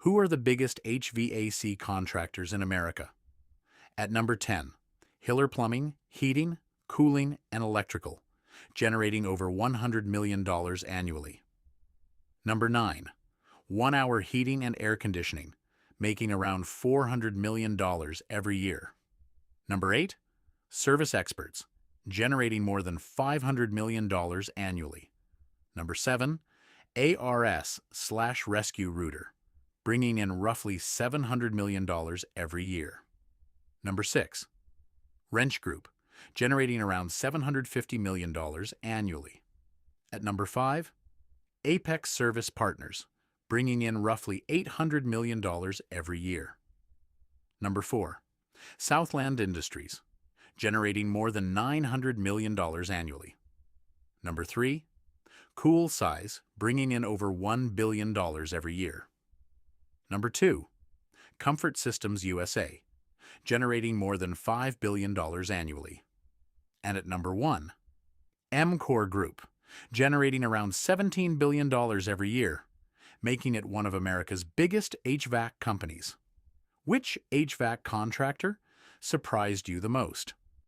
Who are the biggest HVAC contractors in America? At number 10, Hiller Plumbing, Heating, Cooling, and Electrical, generating over $100 million annually. Number 9, 1 Hour Heating and Air Conditioning, making around $400 million every year. Number 8, Service Experts, generating more than $500 million annually. Number 7, ARS/Rescue Rooter, bringing in roughly $700 million every year. Number 6, Wrench Group, generating around $750 million annually. At number 5, Apex Service Partners, bringing in roughly $800 million every year. Number 4, Southland Industries, generating more than $900 million annually. Number 3, Cool Size, bringing in over $1 billion every year. Number 2, Comfort Systems USA, generating more than $5 billion annually. And at number 1, EMCOR Group, generating around $17 billion every year, making it one of America's biggest HVAC companies. Which HVAC contractor surprised you the most?